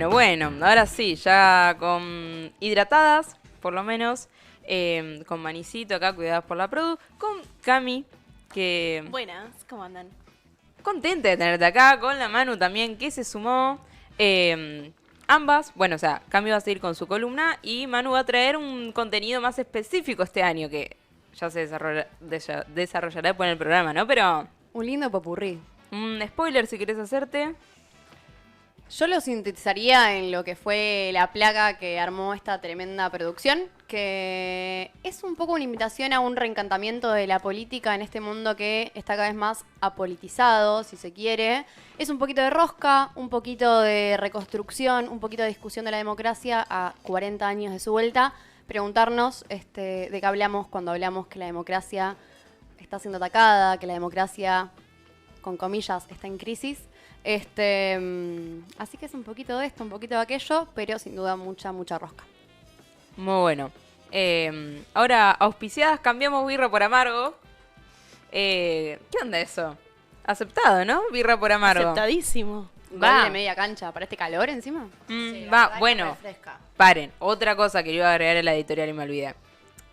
Bueno. Ahora sí, ya con hidratadas, por lo menos, con Manicito acá, cuidadas por la produ, con Cami, que Buenas, ¿cómo andan? contenta de tenerte acá, con la Manu también, que se sumó. Ambas, bueno, o sea, Cami va a seguir con su columna y Manu va a traer un contenido más específico este año, que ya se desarrollará después en el programa, ¿no? Pero Un lindo popurrí. un spoiler si querés hacerte. Yo lo sintetizaría en lo que fue la placa que armó esta tremenda producción, que es un poco una invitación a un reencantamiento de la política en este mundo que está cada vez más apolitizado, si se quiere. Es un poquito de rosca, un poquito de reconstrucción, un poquito de discusión de la democracia a 40 años de su vuelta. Preguntarnos de qué hablamos cuando hablamos que la democracia está siendo atacada, que la democracia, con comillas, está en crisis. Así que es un poquito de esto, un poquito de aquello, pero sin duda mucha rosca. Muy bueno. Ahora, auspiciadas, cambiamos birra por amargo. ¿Qué onda eso? Aceptado, ¿no? Birra por amargo. Aceptadísimo. Gol Va. de media cancha para este calor encima. Va, bueno, paren. Otra cosa que le iba a agregar en la editorial y me olvidé.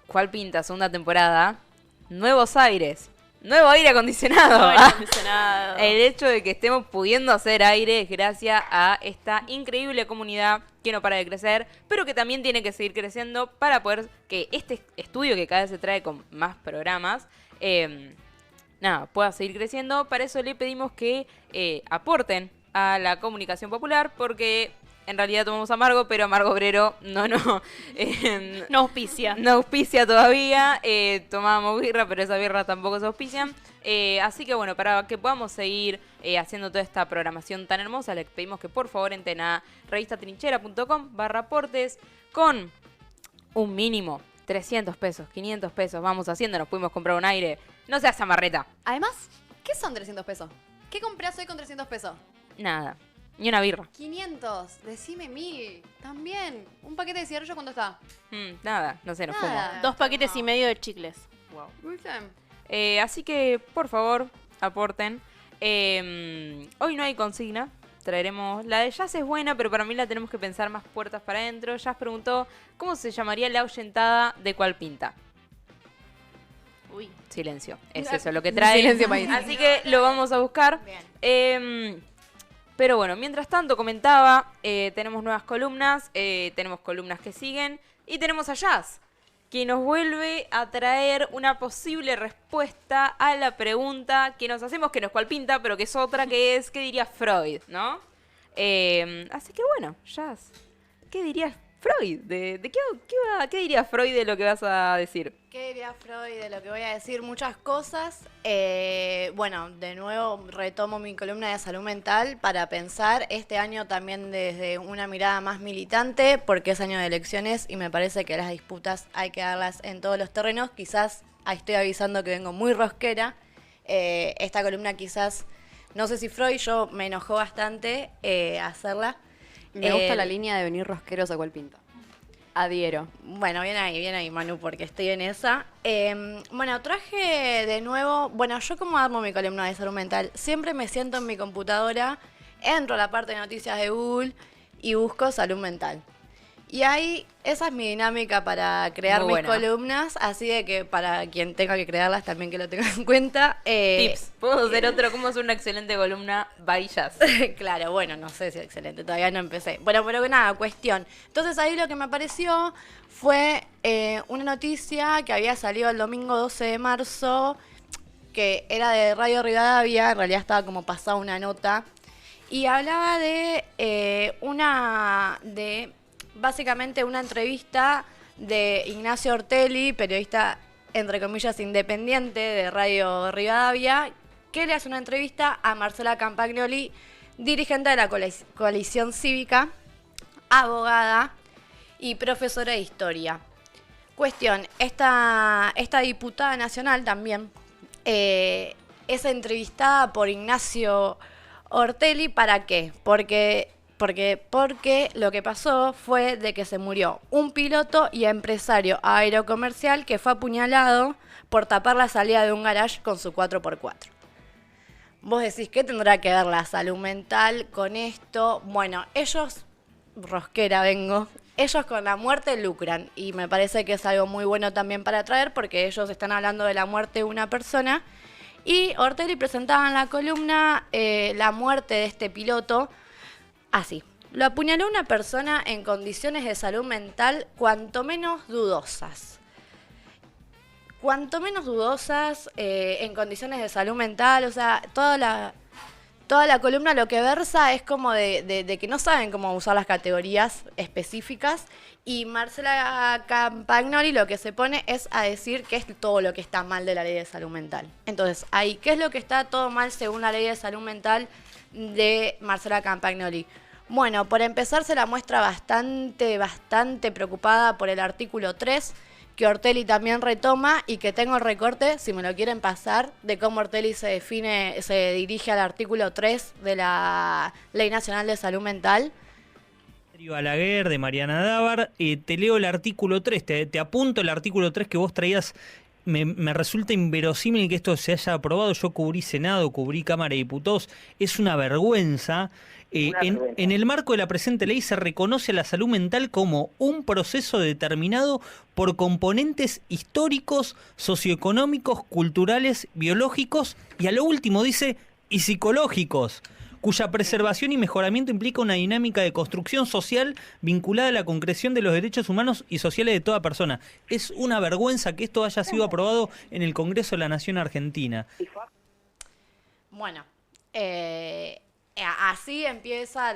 ¿Cuál pinta? Segunda temporada. Nuevos aires. Nuevo aire acondicionado. Aire acondicionado. El hecho de que estemos pudiendo hacer aire es gracias a esta increíble comunidad que no para de crecer, pero que también tiene que seguir creciendo para poder que este estudio que cada vez se trae con más programas, pueda seguir creciendo. Para eso le pedimos que aporten a la comunicación popular, porque en realidad tomamos amargo, pero amargo obrero no No auspicia. no auspicia todavía. Tomábamos birra, pero esas birras tampoco se auspician. Así que bueno, para que podamos seguir haciendo toda esta programación tan hermosa, les pedimos que por favor entren a revistatrinchera.com/aportes con un mínimo 300 pesos, 500 pesos. Vamos haciendo, nos pudimos comprar un aire. No seas amarreta. Además, ¿qué son 300 pesos? ¿Qué compras hoy con 300 pesos? Nada, ni una birra. 500, decime 1000. También. ¿Un paquete de cigarrillos cuánto está? Nada, no sé, nos fumo. Nada. 2 paquetes y medio de chicles. ¿Viste? Así que, por favor, aporten. Hoy no hay consigna. Traeremos... La de Jazz es buena, pero para mí la tenemos que pensar más puertas para adentro. Jazz preguntó, ¿cómo se llamaría la ahuyentada de cuál pinta? Uy. Silencio. Es eso lo que trae. Silencio, país. Así que lo vamos a buscar. Pero bueno, mientras tanto comentaba, tenemos nuevas columnas, tenemos columnas que siguen y tenemos a Jazz, que nos vuelve a traer una posible respuesta a la pregunta que nos hacemos, que no es cuál pinta, pero que es otra, que es, ¿qué diría Freud? ¿No? Así que bueno, Jazz, ¿qué diría Freud? ¿Qué diría Freud de lo que vas a decir? ¿Qué diría Freud de lo que voy a decir? Muchas cosas. Bueno, de nuevo retomo mi columna de salud mental para pensar este año también desde una mirada más militante, porque es año de elecciones y me parece que las disputas hay que darlas en todos los terrenos. Quizás, ahí estoy avisando que vengo muy rosquera. Esta columna quizás, no sé si Freud, yo me enojó bastante hacerla. Me gusta la línea de venir rosqueros a cuál pinta. Adhiero. Bueno, bien ahí, Manu, porque estoy en esa. Bueno, traje de nuevo... Bueno, yo como armo mi columna de salud mental, siempre me siento en mi computadora, entro a la parte de noticias de Google y busco salud mental. Y ahí, esa es mi dinámica para crear Muy mis buena. columnas, así de que para quien tenga que crearlas también que lo tenga en cuenta. Tips. Puedo hacer otro, cómo hacer una excelente columna by Jazz. Claro, bueno, no sé si excelente, todavía no empecé. Bueno, pero nada, cuestión. Entonces ahí lo que me apareció fue una noticia que había salido el domingo 12 de marzo, que era de Radio Rivadavia, en realidad estaba como pasada una nota, y hablaba de básicamente una entrevista de Ignacio Ortelli, periodista entre comillas independiente de Radio Rivadavia, que le hace una entrevista a Marcela Campagnoli, dirigente de la coalición cívica, abogada y profesora de historia. Cuestión, esta diputada nacional también es entrevistada por Ignacio Ortelli, ¿para qué? Porque lo que pasó fue de que se murió un piloto y empresario aerocomercial que fue apuñalado por tapar la salida de un garage con su 4x4. Vos decís, ¿qué tendrá que ver la salud mental con esto? Bueno, ellos, rosquera vengo, ellos con la muerte lucran y me parece que es algo muy bueno también para traer porque ellos están hablando de la muerte de una persona y Ortelli presentaba en la columna la muerte de este piloto así. Lo apuñaló una persona en condiciones de salud mental cuanto menos dudosas. Cuanto menos dudosas en condiciones de salud mental, o sea, toda la columna lo que versa es como de que no saben cómo usar las categorías específicas y Marcela Campagnoli lo que se pone es a decir qué es todo lo que está mal de la ley de salud mental. Entonces, ahí, ¿qué es lo que está todo mal según la ley de salud mental de Marcela Campagnoli? Bueno, por empezar se la muestra bastante preocupada por el artículo 3, que Ortelli también retoma y que tengo el recorte, si me lo quieren pasar, de cómo Ortelli se dirige al artículo 3 de la Ley Nacional de Salud Mental. Balaguer, de Mariana Dávar, te leo el artículo 3, te apunto el artículo 3 que vos traías. Me resulta inverosímil que esto se haya aprobado. Yo cubrí Senado, cubrí Cámara de Diputados. Es una vergüenza. En el marco de la presente ley se reconoce a la salud mental como un proceso determinado por componentes históricos, socioeconómicos, culturales, biológicos y a lo último dice y psicológicos, cuya preservación y mejoramiento implica una dinámica de construcción social vinculada a la concreción de los derechos humanos y sociales de toda persona. Es una vergüenza que esto haya sido aprobado en el Congreso de la Nación Argentina. Bueno, así empieza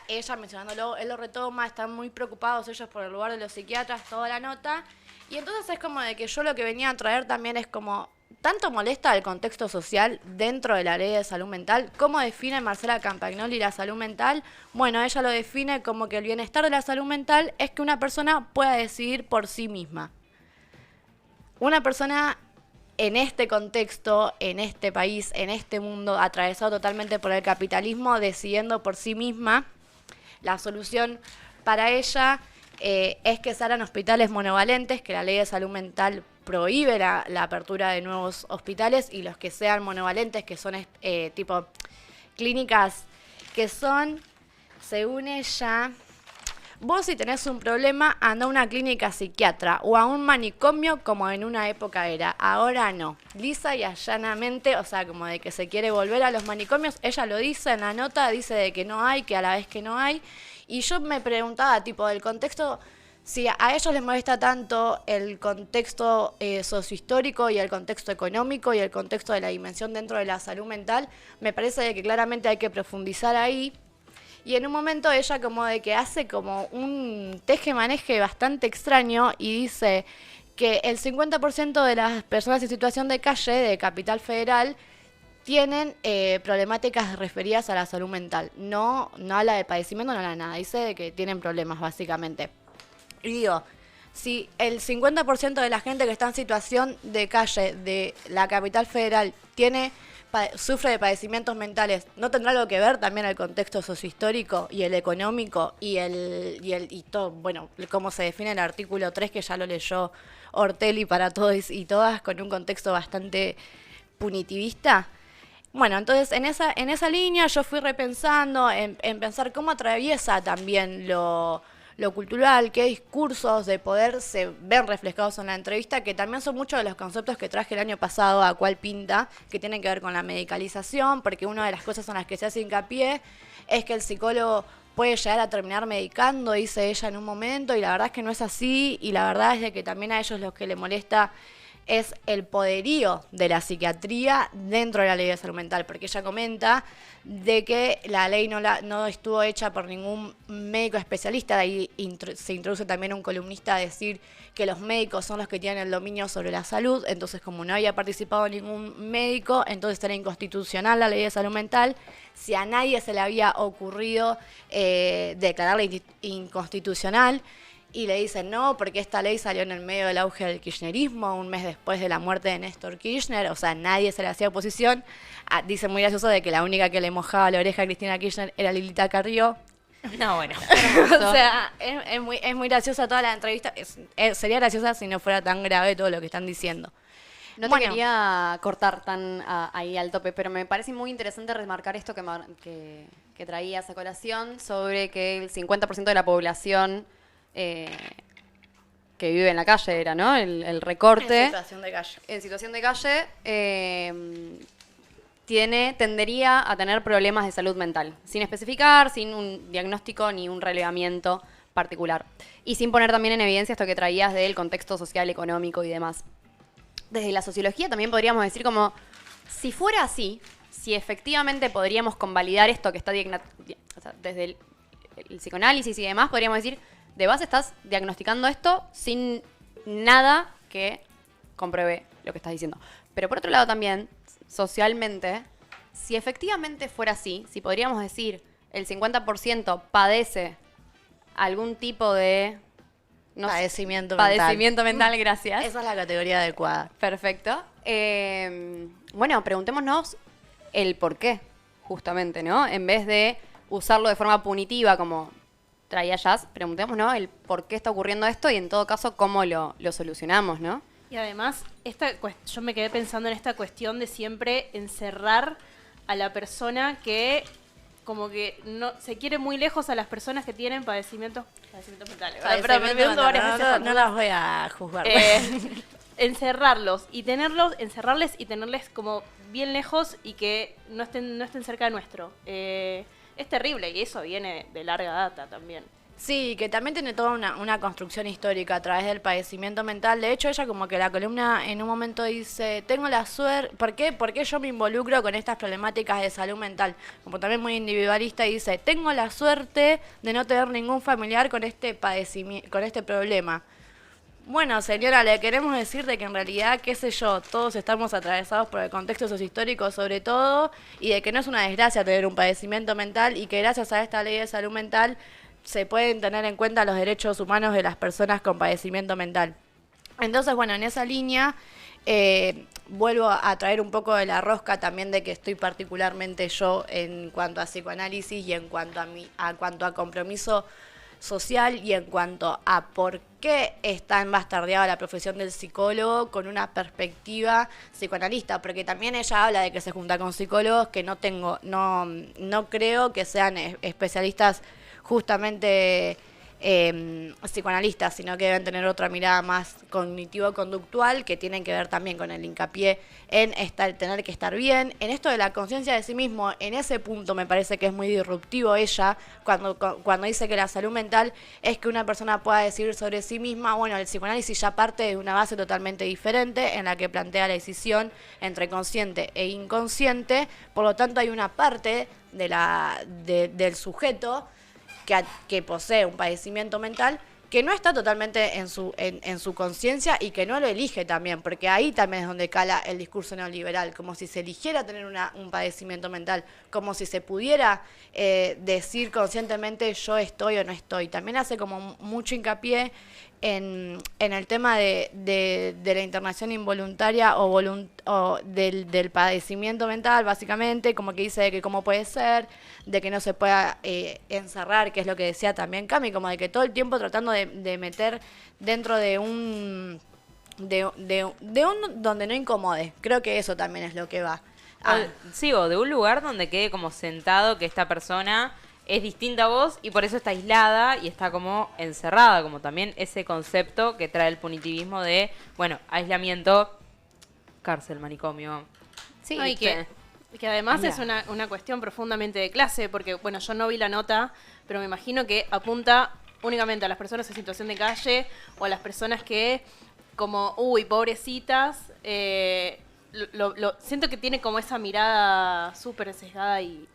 ella mencionándolo, él lo retoma, están muy preocupados ellos por el lugar de los psiquiatras, toda la nota, y entonces es como de que yo lo que venía a traer también es como, tanto molesta el contexto social dentro de la ley de salud mental. ¿Cómo define Marcela Campagnoli la salud mental? Bueno, ella lo define como que el bienestar de la salud mental es que una persona pueda decidir por sí misma. Una persona en este contexto, en este país, en este mundo atravesado totalmente por el capitalismo, decidiendo por sí misma, la solución para ella es que se hagan hospitales monovalentes, que la ley de salud mental prohíbe la apertura de nuevos hospitales y los que sean monovalentes, que son tipo clínicas que son, según ella, vos si tenés un problema, anda a una clínica psiquiatra o a un manicomio como en una época era. Ahora no. Lisa y allanamente, o sea, como de que se quiere volver a los manicomios. Ella lo dice en la nota, dice de que no hay, que a la vez que no hay. Y yo me preguntaba, tipo, del contexto, si a ellos les molesta tanto el contexto sociohistórico y el contexto económico y el contexto de la dimensión dentro de la salud mental, me parece que claramente hay que profundizar ahí. Y en un momento ella como de que hace como un teje-maneje bastante extraño y dice que el 50% de las personas en situación de calle de Capital Federal tienen problemáticas referidas a la salud mental. No habla de padecimiento, no habla de nada. Dice que tienen problemas básicamente. Y digo, si el 50% de la gente que está en situación de calle de la Capital Federal sufre de padecimientos mentales, ¿no tendrá algo que ver también el contexto sociohistórico y el económico y todo, bueno, cómo se define el artículo 3 que ya lo leyó Ortelli para todos y todas con un contexto bastante punitivista? Bueno, entonces en esa línea yo fui repensando en pensar cómo atraviesa también lo cultural, qué discursos de poder se ven reflejados en la entrevista, que también son muchos de los conceptos que traje el año pasado a Cual Pinta, que tienen que ver con la medicalización, porque una de las cosas en las que se hace hincapié es que el psicólogo puede llegar a terminar medicando, dice ella en un momento, y la verdad es que no es así, y la verdad es de que también a ellos lo que les molesta es el poderío de la psiquiatría dentro de la ley de salud mental, porque ella comenta de que la ley no estuvo hecha por ningún médico especialista, de ahí se introduce también un columnista a decir que los médicos son los que tienen el dominio sobre la salud, entonces como no había participado ningún médico, entonces era inconstitucional la ley de salud mental. Si a nadie se le había ocurrido declararla inconstitucional, y le dicen no, porque esta ley salió en el medio del auge del kirchnerismo, un mes después de la muerte de Néstor Kirchner, o sea, nadie se le hacía oposición. Dice muy gracioso de que la única que le mojaba la oreja a Cristina Kirchner era Lilita Carrió. No, bueno. O sea, es muy graciosa toda la entrevista. Sería graciosa si no fuera tan grave todo lo que están diciendo. No te Bueno. quería cortar tan ahí al tope, pero me parece muy interesante remarcar esto que traías a colación sobre que el 50% de la población que vive en la calle era, ¿no? El recorte. En situación de calle. En situación de calle tendería a tener problemas de salud mental, sin especificar, sin un diagnóstico ni un relevamiento particular. Y sin poner también en evidencia esto que traías del contexto social, económico y demás. Desde la sociología también podríamos decir como, si fuera así, si efectivamente podríamos convalidar esto que está o sea, desde el psicoanálisis y demás, podríamos decir, de base estás diagnosticando esto sin nada que compruebe lo que estás diciendo. Pero por otro lado también, socialmente, si efectivamente fuera así, si podríamos decir el 50% padece algún tipo de Padecimiento mental. padecimiento mental, gracias. Esa es la categoría adecuada. Perfecto. Bueno, preguntémonos el por qué, justamente, ¿no? En vez de usarlo de forma punitiva como traía Jazz, preguntémonos el por qué está ocurriendo esto y en todo caso cómo lo solucionamos, ¿no? Y además, yo me quedé pensando en esta cuestión de siempre encerrar a la persona que como que no se quiere muy lejos a las personas que tienen padecimientos mentales. Pero me pregunto varias veces no las voy a juzgar. encerrarles y tenerles como bien lejos y que no estén cerca de nuestro. Es terrible y eso viene de larga data también. Sí, que también tiene toda una construcción histórica a través del padecimiento mental. De hecho, ella como que la columna en un momento dice, tengo la suerte, ¿por qué yo me involucro con estas problemáticas de salud mental? Como también muy individualista, y dice, tengo la suerte de no tener ningún familiar con este con este problema. Bueno, señora, le queremos decir de que en realidad, qué sé yo, todos estamos atravesados por el contexto sociohistórico sobre todo, y de que no es una desgracia tener un padecimiento mental, y que gracias a esta ley de salud mental se pueden tener en cuenta los derechos humanos de las personas con padecimiento mental. Entonces, bueno, en esa línea vuelvo a traer un poco de la rosca también de que estoy particularmente yo en cuanto a psicoanálisis y en cuanto a compromiso social y en cuanto a por qué está embastardeada la profesión del psicólogo con una perspectiva psicoanalista, porque también ella habla de que se junta con psicólogos que no creo que sean especialistas justamente psicoanalistas, sino que deben tener otra mirada más cognitivo-conductual, que tienen que ver también con el hincapié en tener que estar bien, en esto de la conciencia de sí mismo. En ese punto me parece que es muy disruptivo ella, cuando dice que la salud mental es que una persona pueda decidir sobre sí misma. Bueno, el psicoanálisis ya parte de una base totalmente diferente, en la que plantea la decisión entre consciente e inconsciente, por lo tanto hay una parte del sujeto que posee un padecimiento mental que no está totalmente en su conciencia y que no lo elige también, porque ahí también es donde cala el discurso neoliberal, como si se eligiera tener un padecimiento mental, como si se pudiera decir conscientemente yo estoy o no estoy. También hace como mucho hincapié en el tema de la internación involuntaria o del padecimiento mental, básicamente, como que dice de que cómo puede ser, de que no se pueda encerrar, que es lo que decía también Cami, como de que todo el tiempo tratando de meter dentro de un donde no incomode. Creo que eso también es lo que va. Sí, o de un lugar donde quede como sentado que esta persona es distinta a vos y por eso está aislada y está como encerrada, como también ese concepto que trae el punitivismo de, bueno, aislamiento, cárcel, manicomio. Sí, no, y que además es una cuestión profundamente de clase, porque, bueno, yo no vi la nota, pero me imagino que apunta únicamente a las personas en situación de calle o a las personas que, como, pobrecitas, siento que tiene como esa mirada súper sesgada y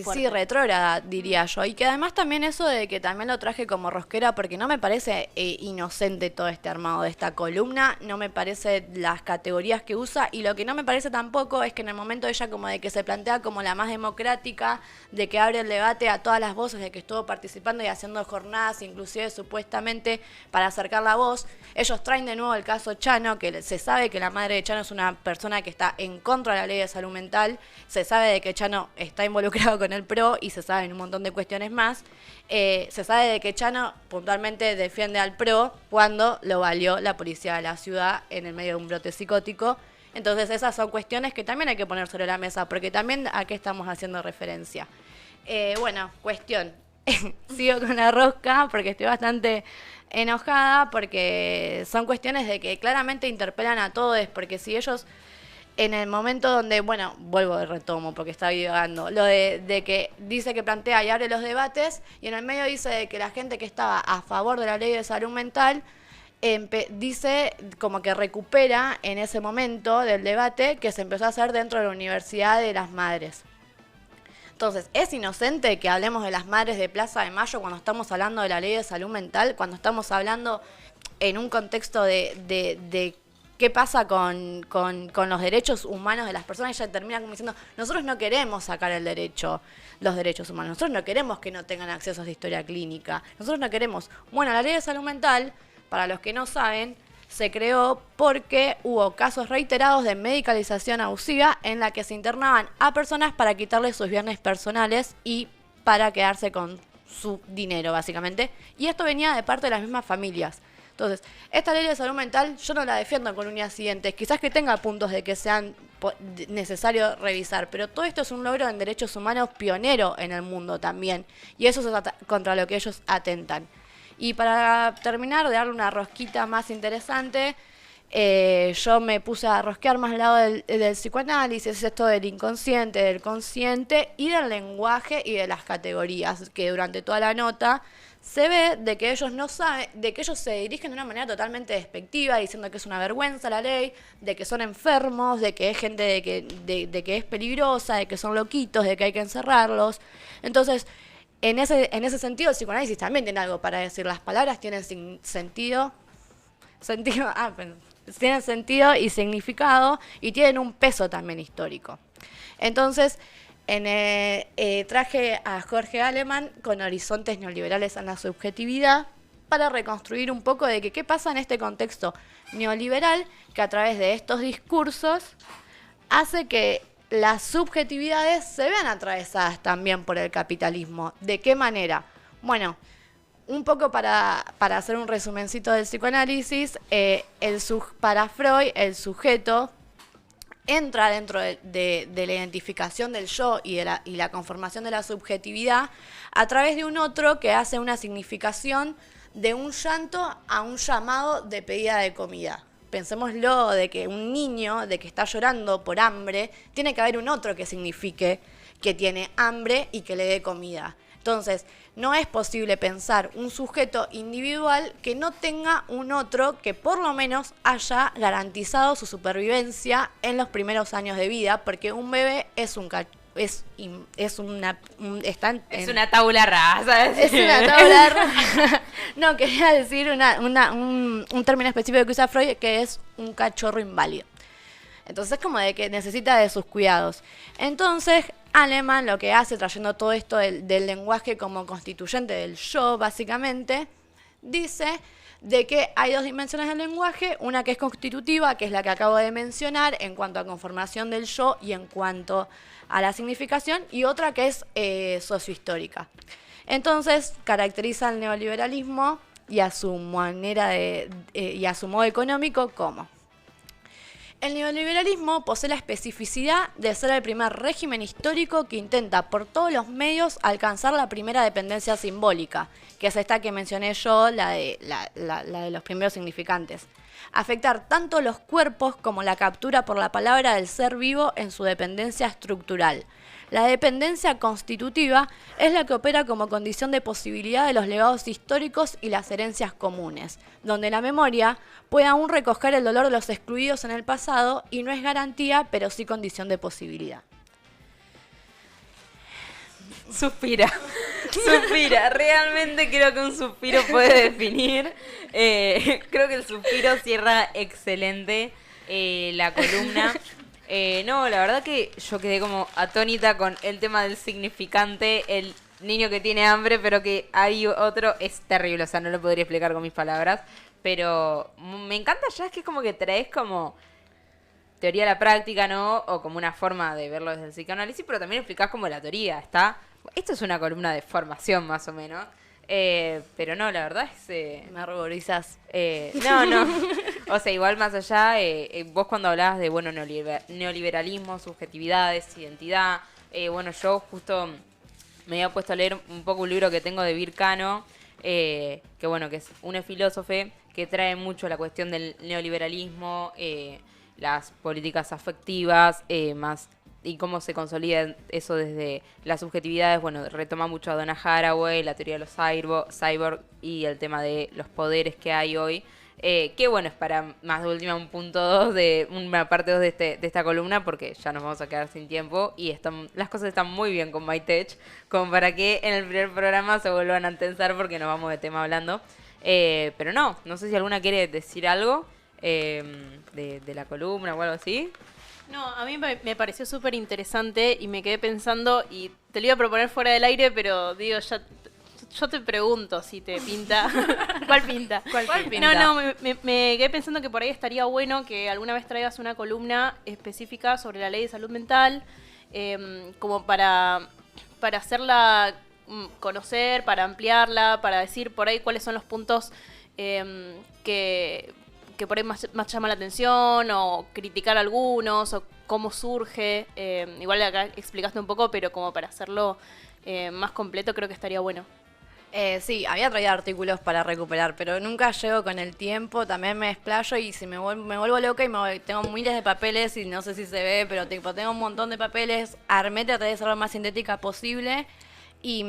fuerte. Sí, retrógrada, diría yo. Y que además también eso de que también lo traje como rosquera, porque no me parece inocente todo este armado de esta columna, no me parece las categorías que usa, y lo que no me parece tampoco es que en el momento ella como de que se plantea como la más democrática, de que abre el debate a todas las voces, de que estuvo participando y haciendo jornadas, inclusive supuestamente para acercar la voz. Ellos traen de nuevo el caso Chano, que se sabe que la madre de Chano es una persona que está en contra de la ley de salud mental, se sabe de que Chano está involucrado con el PRO y se sabe un montón de cuestiones más. Se sabe de que Chano puntualmente defiende al PRO cuando lo valió la policía de la ciudad en el medio de un brote psicótico, Entonces esas son cuestiones que también hay que poner sobre la mesa, porque también a qué estamos haciendo referencia. Bueno, cuestión. Sigo con la rosca porque estoy bastante enojada, porque son cuestiones de que claramente interpelan a todos, porque si ellos en el momento donde, bueno, vuelvo de retomo porque está divagando, lo de que dice que plantea y abre los debates, y en el medio dice de que la gente que estaba a favor de la ley de salud mental dice como que recupera en ese momento del debate que se empezó a hacer dentro de la Universidad de las Madres. Entonces, ¿es inocente que hablemos de las madres de Plaza de Mayo cuando estamos hablando de la ley de salud mental, cuando estamos hablando en un contexto de qué pasa con los derechos humanos de las personas? Ella termina como diciendo, nosotros no queremos sacar los derechos humanos, nosotros no queremos que no tengan acceso a historia clínica, nosotros no queremos... Bueno, la ley de salud mental, para los que no saben, se creó porque hubo casos reiterados de medicalización abusiva en la que se internaban a personas para quitarles sus bienes personales y para quedarse con su dinero, básicamente. Y esto venía de parte de las mismas familias. Entonces, esta ley de salud mental yo no la defiendo con uñas y dientes. Quizás que tenga puntos de que sean necesario revisar, pero todo esto es un logro en derechos humanos pionero en el mundo también. Y eso es contra lo que ellos atentan. Y para terminar, de darle una rosquita más interesante, yo me puse a rosquear más al lado del psicoanálisis, esto del inconsciente, del consciente y del lenguaje y de las categorías, que durante toda la nota se ve de que ellos no saben, de que ellos se dirigen de una manera totalmente despectiva, diciendo que es una vergüenza la ley, de que son enfermos, de que es gente de que es peligrosa, de que son loquitos, de que hay que encerrarlos. Entonces, en ese sentido, el psicoanálisis también tiene algo para decir. Las palabras tienen sentido, tienen sentido y significado, y tienen un peso también histórico. Entonces, traje a Jorge Alemann con Horizontes Neoliberales en la Subjetividad para reconstruir un poco de que qué pasa en este contexto neoliberal que a través de estos discursos hace que las subjetividades se vean atravesadas también por el capitalismo. ¿De qué manera? Bueno, un poco para hacer un resumencito del psicoanálisis, para Freud el sujeto entra dentro de la identificación del yo y la conformación de la subjetividad a través de un otro que hace una significación de un llanto a un llamado de pedida de comida. Pensémoslo, de que un niño, de que está llorando por hambre, tiene que haber un otro que signifique que tiene hambre y que le dé comida. Entonces, no es posible pensar un sujeto individual que no tenga un otro que por lo menos haya garantizado su supervivencia en los primeros años de vida, porque un bebé es una tabla rasa. Es una tabla rasa. No, quería decir un término específico que usa Freud, que es un cachorro inválido. Entonces, como de que necesita de sus cuidados. Entonces, Alemann lo que hace, trayendo todo esto del lenguaje como constituyente del yo, básicamente, dice de que hay dos dimensiones del lenguaje, una que es constitutiva, que es la que acabo de mencionar, en cuanto a conformación del yo y en cuanto a la significación, y otra que es sociohistórica. Entonces, caracteriza al neoliberalismo y a su manera y a su modo económico como: el neoliberalismo posee la especificidad de ser el primer régimen histórico que intenta por todos los medios alcanzar la primera dependencia simbólica, que es esta que mencioné yo, la de los primeros significantes. Afectar tanto los cuerpos como la captura por la palabra del ser vivo en su dependencia estructural. La dependencia constitutiva es la que opera como condición de posibilidad de los legados históricos y las herencias comunes, donde la memoria puede aún recoger el dolor de los excluidos en el pasado y no es garantía, pero sí condición de posibilidad. Suspira. Realmente creo que un suspiro puede definir. Creo que el suspiro cierra excelente la columna. No, la verdad que yo quedé como atónita con el tema del significante, el niño que tiene hambre, pero que hay otro, es terrible, o sea, no lo podría explicar con mis palabras, pero me encanta ya, es que es como que traes como teoría a la práctica, ¿no? O como una forma de verlo desde el psicoanálisis, pero también explicás como la teoría, ¿está? Esto es una columna de formación, más o menos. Pero no, la verdad es... Me ruborizás. No. O sea, igual más allá, vos cuando hablabas de, bueno, neoliberalismo, subjetividades, identidad, bueno, yo justo me había puesto a leer un poco un libro que tengo de Vircano, que bueno, que es un filósofo que trae mucho la cuestión del neoliberalismo, las políticas afectivas, más y cómo se consolida eso desde las subjetividades. Bueno, retoma mucho a Donna Haraway, la teoría de los cyborg y el tema de los poderes que hay hoy. Que bueno, es para más de última un punto 2 de una parte 2 de esta columna, porque ya nos vamos a quedar sin tiempo y las cosas están muy bien con MyTech, como para que en el primer programa se vuelvan a tensar porque nos vamos de tema hablando. Pero no sé si alguna quiere decir algo de la columna o algo así. No, a mí me pareció súper interesante y me quedé pensando, y te lo iba a proponer fuera del aire, pero digo, yo te pregunto si te pinta. ¿Cuál pinta? ¿Cuál pinta? No, me quedé pensando que por ahí estaría bueno que alguna vez traigas una columna específica sobre la ley de salud mental, como para hacerla conocer, para ampliarla, para decir por ahí cuáles son los puntos que por ahí más llama la atención, o criticar algunos, o cómo surge. Igual acá explicaste un poco, pero como para hacerlo más completo creo que estaría bueno. Sí, había traído artículos para recuperar, pero nunca llego con el tiempo, también me desplayo y me vuelvo loca y tengo miles de papeles y no sé si se ve, pero tengo un montón de papeles, armé, traté de ser lo más sintética posible. Y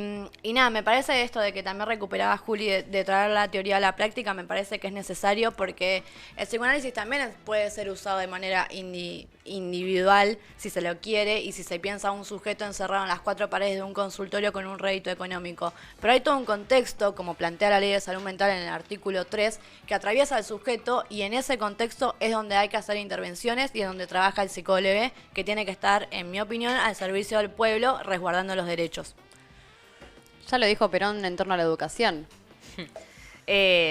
nada, me parece esto de que también recuperaba Juli de traer la teoría a la práctica, me parece que es necesario porque el psicoanálisis también puede ser usado de manera individual si se lo quiere y si se piensa un sujeto encerrado en las cuatro paredes de un consultorio con un rédito económico. Pero hay todo un contexto, como plantea la Ley de Salud Mental en el artículo 3, que atraviesa al sujeto y en ese contexto es donde hay que hacer intervenciones y es donde trabaja el psicólogo, que tiene que estar, en mi opinión, al servicio del pueblo, resguardando los derechos. Ya lo dijo Perón en torno a la educación.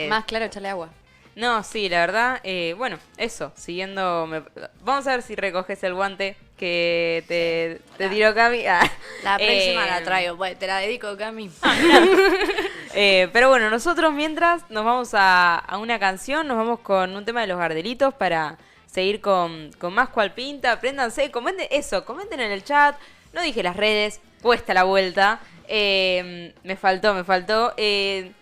Más claro, echarle agua. No, sí, la verdad, bueno, eso, siguiendo... Vamos a ver si recoges el guante que te tiró Cami. La próxima la traigo, pues, te la dedico, Cami. Pero bueno, nosotros mientras nos vamos a una canción, nos vamos con un tema de los Gardelitos para seguir con más Cual Pinta. Préndanse, comenten en el chat. No dije las redes, puesta la vuelta. Me faltó.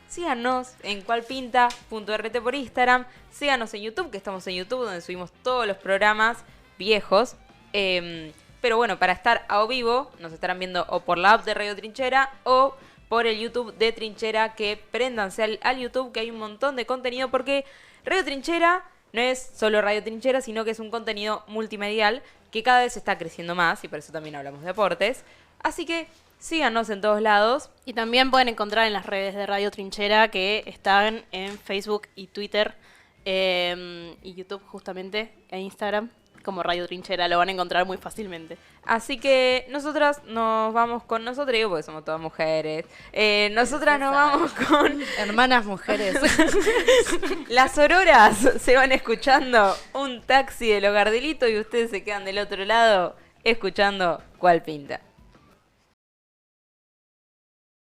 Síganos en cualpinta.rt por Instagram. Síganos en YouTube, que estamos en YouTube, donde subimos todos los programas viejos. Pero bueno, para estar a vivo, nos estarán viendo o por la app de Radio Trinchera o por el YouTube de Trinchera, que préndanse al YouTube, que hay un montón de contenido, porque Radio Trinchera no es solo Radio Trinchera, sino que es un contenido multimedial que cada vez está creciendo más, y por eso también hablamos de deportes. Así que síganos en todos lados. Y también pueden encontrar en las redes de Radio Trinchera, que están en Facebook y Twitter, y YouTube justamente, e Instagram, como Radio Trinchera, lo van a encontrar muy fácilmente. Así que nosotras nos vamos con nosotros, digo, porque somos todas mujeres. Nosotras nos vamos con Hermanas mujeres. Las Auroras. Se van escuchando un taxi de los Gardelitos y ustedes se quedan del otro lado escuchando Cual Pinta.